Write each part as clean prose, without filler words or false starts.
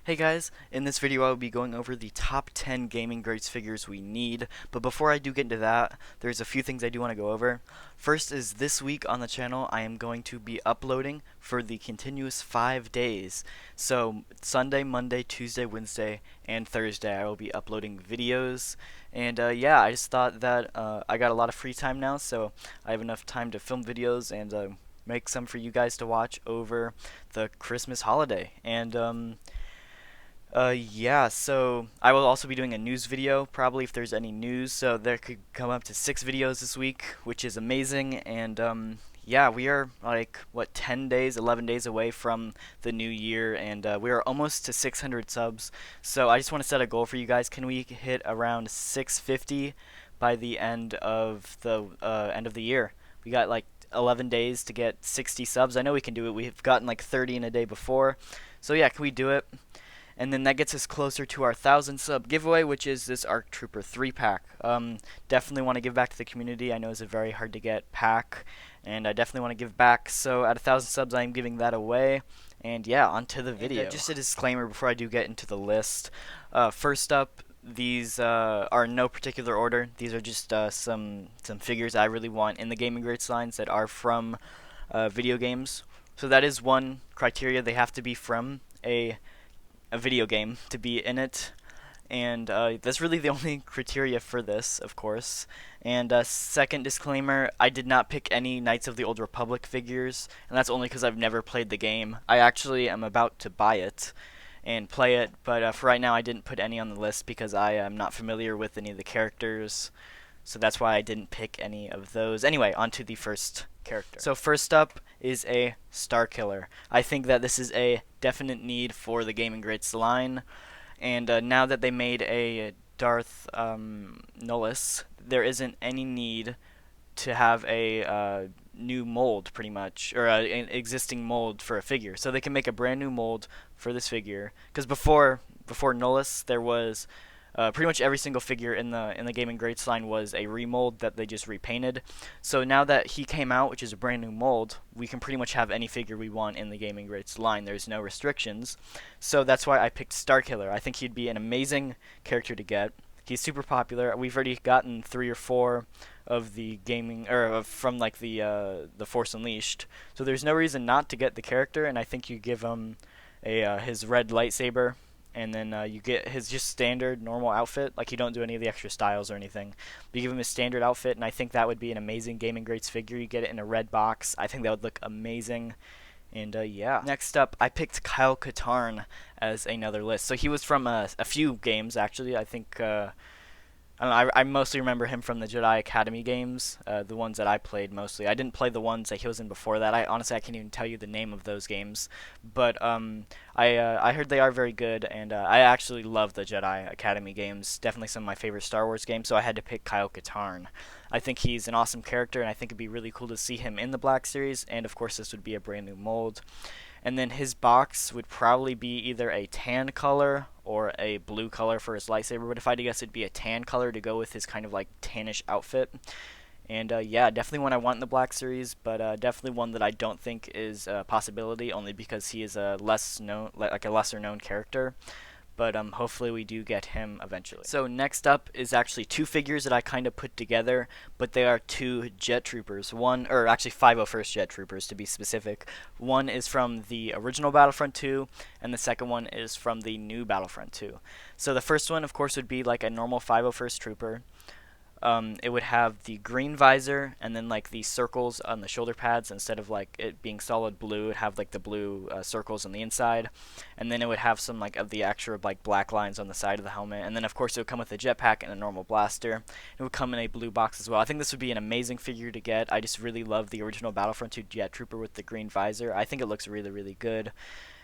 Hey guys, in this video I will be going over the top 10 gaming grades figures we need, but before I do get into that, there's a few things I do want to go over. First is this week on the channel I am going to be uploading for the continuous 5 days. So Sunday, Monday, Tuesday, Wednesday, and Thursday I will be uploading videos. And yeah, I just thought that I got a lot of free time now, so I have enough time to film videos and make some for you guys to watch over the Christmas holiday. And yeah, so I will also be doing a news video, probably if there's any news, so there could come up to 6 videos this week, which is amazing, and yeah, we are like, what, 10 days, 11 days away from the new year, and we are almost to 600 subs, so I just want to set a goal for you guys. Can we hit around 650 by the end of the year? We got like 11 days to get 60 subs. I know we can do it. We've gotten like 30 in a day before, so yeah, can we do it? And then that gets us closer to our 1,000 sub giveaway, which is this ARC Trooper 3-pack. Definitely want to give back to the community. I know it's a very hard to get pack, and I definitely want to give back. So at 1,000 subs, I am giving that away. And yeah, on to the video. And, just a disclaimer before I do get into the list. First up, these are in no particular order. These are just some figures I really want in the gaming grades lines that are from video games. So that is one criteria. They have to be from a video game to be in it, and that's really the only criteria for this, of course. And second disclaimer, I did not pick any Knights of the Old Republic figures, and that's only because I've never played the game. I actually am about to buy it and play it, but for right now I didn't put any on the list because I am not familiar with any of the characters, so that's why I didn't pick any of those. Anyway, on to the first character. So first up is a Starkiller. I think that this is a definite need for the Gaming Greats line, and now that they made a Darth Nullis, there isn't any need to have a new mold, pretty much, or an existing mold for a figure. So they can make a brand new mold for this figure, because before Nullis, there was pretty much every single figure in the Gaming Greats line was a remold that they just repainted. So now that he came out, which is a brand new mold, we can pretty much have any figure we want in the Gaming Greats line. There's no restrictions. So that's why I picked Starkiller. I think he'd be an amazing character to get. He's super popular. We've already gotten 3 or 4 of the gaming, or from like the Force Unleashed. So there's no reason not to get the character, and I think you give him his red lightsaber, and then you get his just standard normal outfit. Like, you don't do any of the extra styles or anything, but you give him his standard outfit, and I think that would be an amazing Gaming Greats figure. You get it in a red box. I think that would look amazing. And yeah. Next up, I picked Katarn as another list. So he was from a few games, actually. I think I don't know, I mostly remember him from the Jedi Academy games, the ones that I played mostly. I didn't play the ones that he was in before that. I can't even tell you the name of those games. But I heard they are very good, and I actually love the Jedi Academy games. Definitely some of my favorite Star Wars games, so I had to pick Kyle Katarn. I think he's an awesome character, and I think it'd be really cool to see him in the Black Series, and of course this would be a brand new mold. And then his box would probably be either a tan color or a blue color for his lightsaber, but if I had to guess, it'd be a tan color to go with his kind of like tannish outfit. And yeah, definitely one I want in the Black Series, but definitely one that I don't think is a possibility, only because he is a lesser known character. But hopefully we do get him eventually. So next up is actually 2 figures that I kind of put together, but they are 2 Jet Troopers. One, or actually 501st Jet Troopers to be specific. One is from the original Battlefront 2, and the second one is from the new Battlefront 2. So the first one, of course, would be like a normal 501st Trooper. It would have the green visor and then like the circles on the shoulder pads. Instead of like it being solid blue, it'd have like the blue circles on the inside, and then it would have some like of the extra like black lines on the side of the helmet. And then of course it would come with a jetpack and a normal blaster. It would come in a blue box as well. I think this would be an amazing figure to get. I just really love the original Battlefront 2 Jet Trooper with the green visor. I think it looks really, really good.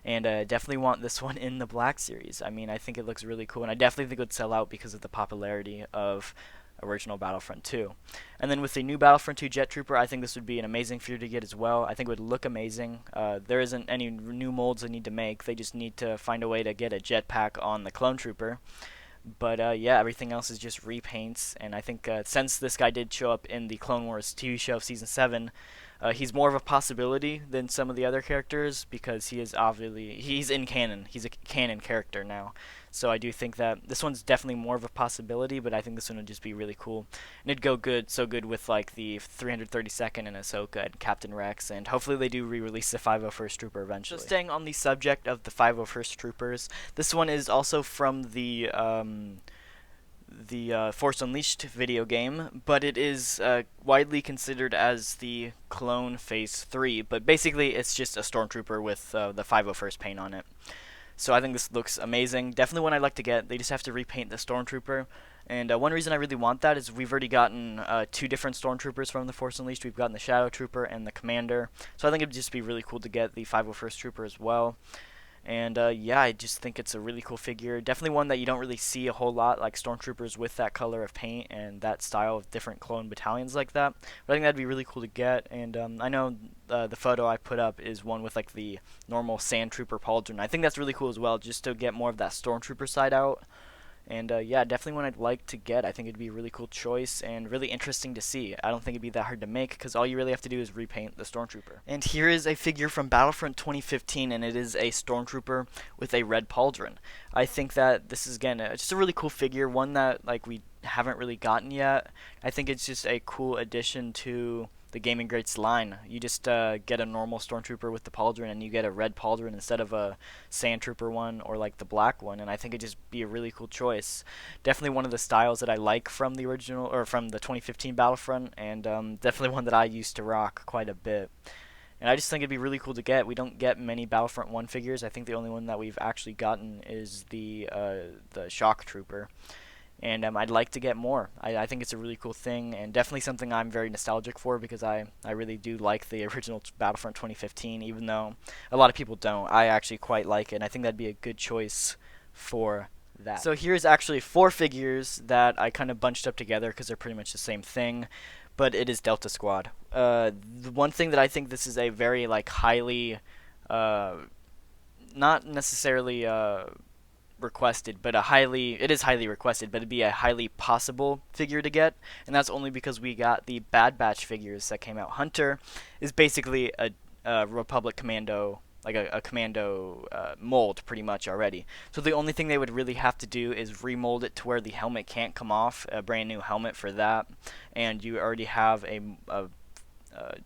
And definitely want this one in the Black Series. I mean, I think it looks really cool, and I definitely think it would sell out because of the popularity of original Battlefront 2. And then with the new Battlefront 2 Jet Trooper, I think this would be an amazing figure to get as well. I think it would look amazing. There isn't any new molds they need to make. They just need to find a way to get a jetpack on the Clone Trooper. But yeah, everything else is just repaints, and I think since this guy did show up in the Clone Wars TV show of Season 7, He's more of a possibility than some of the other characters because he's in canon. He's a canon character now. So I do think that this one's definitely more of a possibility, but I think this one would just be really cool. And it'd go so good with like the 332nd and Ahsoka and Captain Rex, and hopefully they do re-release the 501st Trooper eventually. So staying on the subject of the 501st Troopers, this one is also from the Force Unleashed video game, but it is widely considered as the clone Phase 3, but basically it's just a Stormtrooper with the 501st paint on it. So I think this looks amazing. Definitely one I'd like to get. They just have to repaint the Stormtrooper. And one reason I really want that is we've already gotten 2 different Stormtroopers from the Force Unleashed. We've gotten the Shadow Trooper and the Commander. So I think it'd just be really cool to get the 501st Trooper as well. And yeah, I just think it's a really cool figure. Definitely one that you don't really see a whole lot, like Stormtroopers with that color of paint and that style of different clone battalions like that. But I think that'd be really cool to get. And I know the photo I put up is one with like the normal Sand Trooper pauldron. I think that's really cool as well, just to get more of that Stormtrooper side out. And yeah, definitely one I'd like to get. I think it'd be a really cool choice and really interesting to see. I don't think it'd be that hard to make because all you really have to do is repaint the Stormtrooper. And here is a figure from Battlefront 2015, and it is a Stormtrooper with a red pauldron. I think that this is, again, just a really cool figure, one that like we haven't really gotten yet. I think it's just a cool addition to the Gaming Greats line. You just get a normal Stormtrooper with the pauldron, and you get a red pauldron instead of a Sand Trooper one or like the black one, and I think it'd just be a really cool choice. Definitely one of the styles that I like from the original, or from the 2015 Battlefront, and definitely one that I used to rock quite a bit. And I just think it'd be really cool to get. We don't get many Battlefront 1 figures. I think the only one that we've actually gotten is the Shock Trooper. And I'd like to get more. I think it's a really cool thing, and definitely something I'm very nostalgic for because I really do like the original Battlefront 2015, even though a lot of people don't. I actually quite like it, and I think that'd be a good choice for that. So here's actually 4 figures that I kind of bunched up together because they're pretty much the same thing, but it is Delta Squad. The one thing that I think this is a very like highly, not necessarily requested, but it is highly requested, but it'd be a highly possible figure to get, and that's only because we got the Bad Batch figures that came out. Hunter is basically a Republic Commando, like a Commando mold pretty much already. So the only thing they would really have to do is remold it to where the helmet can't come off, a brand new helmet for that, and you already have a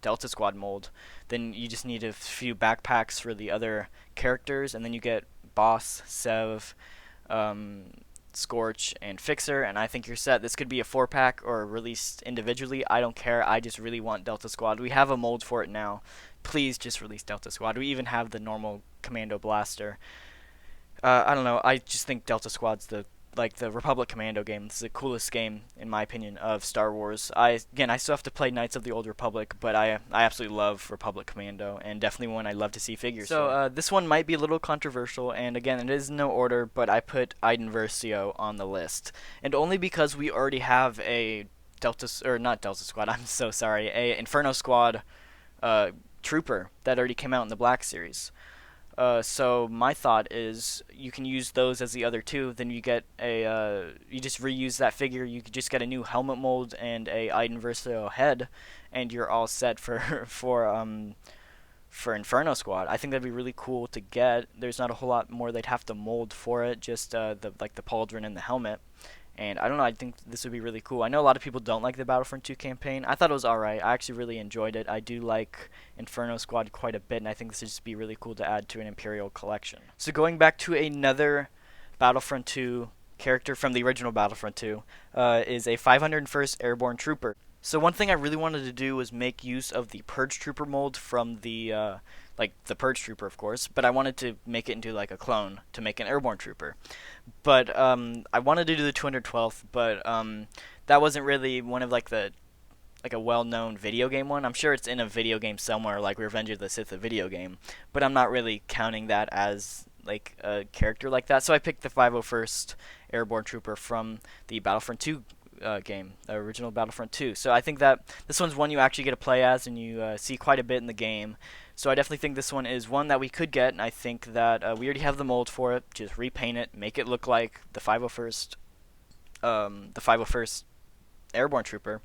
Delta Squad mold. Then you just need a few backpacks for the other characters, and then you get Boss, Sev, Scorch, and Fixer, and I think you're set. This could be a 4-pack or released individually. I don't care. I just really want Delta Squad. We have a mold for it now. Please just release Delta Squad. We even have the normal Commando Blaster. I don't know. I just think Delta Squad's the Republic Commando game. This is the coolest game, in my opinion, of Star Wars. I still have to play Knights of the Old Republic, but I absolutely love Republic Commando, and definitely one I'd love to see figures. So this one might be a little controversial, and again, it is no order, but I put Iden Versio on the list, and only because we already have a not Delta Squad. I'm so sorry, a Inferno Squad trooper that already came out in the Black Series. So my thought is you can use those as the other 2. Then you get you just reuse that figure. You could just get a new helmet mold and a Iden Versio head, and you're all set for Inferno Squad. I think that'd be really cool to get. There's not a whole lot more they'd have to mold for it. Just the pauldron and the helmet. And I don't know, I think this would be really cool. I know a lot of people don't like the Battlefront 2 campaign. I thought it was alright. I actually really enjoyed it. I do like Inferno Squad quite a bit, and I think this would just be really cool to add to an Imperial collection. So going back to another Battlefront 2 character from the original Battlefront 2 is a 501st Airborne Trooper. So one thing I really wanted to do was make use of the Purge Trooper mold from the Purge Trooper, of course, but I wanted to make it into like a clone to make an Airborne Trooper. But I wanted to do the 212th, but that wasn't really one of like a well-known video game one. I'm sure it's in a video game somewhere, like Revenge of the Sith, a video game, but I'm not really counting that as like a character like that. So I picked the 501st Airborne Trooper from the Battlefront 2 game, the original Battlefront 2. So I think that this one's one you actually get to play as, and you see quite a bit in the game. So I definitely think this one is one that we could get, and I think that we already have the mold for it. Just repaint it, make it look like the 501st Airborne Trooper,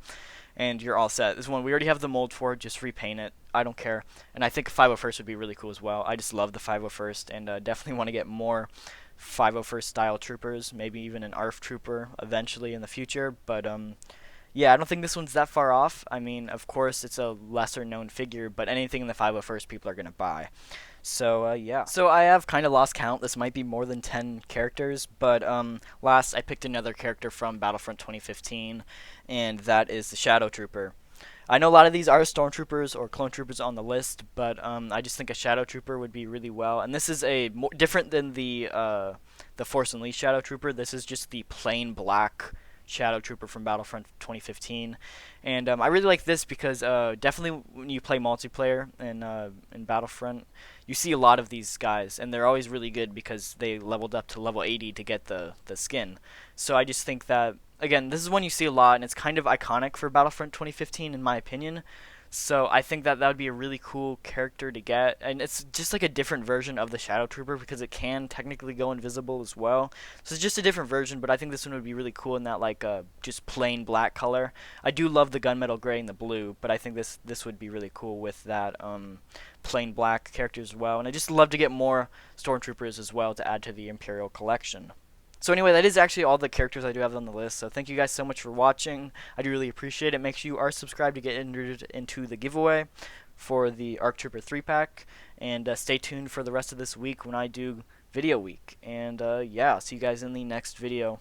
and you're all set. This one we already have the mold for, just repaint it. I don't care. And I think 501st would be really cool as well. I just love the 501st, and definitely want to get more 501st style troopers, maybe even an ARF trooper eventually in the future. But yeah, I don't think this one's that far off. I mean, of course, it's a lesser known figure, but anything in the 501st people are going to buy. So, yeah. So I have kind of lost count. This might be more than 10 characters, but last I picked another character from Battlefront 2015, and that is the Shadow Trooper. I know a lot of these are Stormtroopers or Clone Troopers on the list, but I just think a Shadow Trooper would be really well. And this is a different than the Force Unleashed Shadow Trooper. This is just the plain black Shadow Trooper from Battlefront 2015, and I really like this because definitely when you play multiplayer in Battlefront, you see a lot of these guys, and they're always really good because they leveled up to level 80 to get the skin. So I just think that again, this is one you see a lot, and it's kind of iconic for Battlefront 2015 in my opinion. So I think that would be a really cool character to get, and it's just like a different version of the Shadow Trooper because it can technically go invisible as well. So it's just a different version, but I think this one would be really cool in that like just plain black color. I do love the gunmetal gray and the blue, but I think this would be really cool with that plain black character as well. And I just love to get more Stormtroopers as well to add to the Imperial collection. So anyway, that is actually all the characters I do have on the list. So thank you guys so much for watching. I do really appreciate it. Make sure you are subscribed to get entered into the giveaway for the ARC Trooper 3-pack. And stay tuned for the rest of this week when I do video week. And yeah, I'll see you guys in the next video.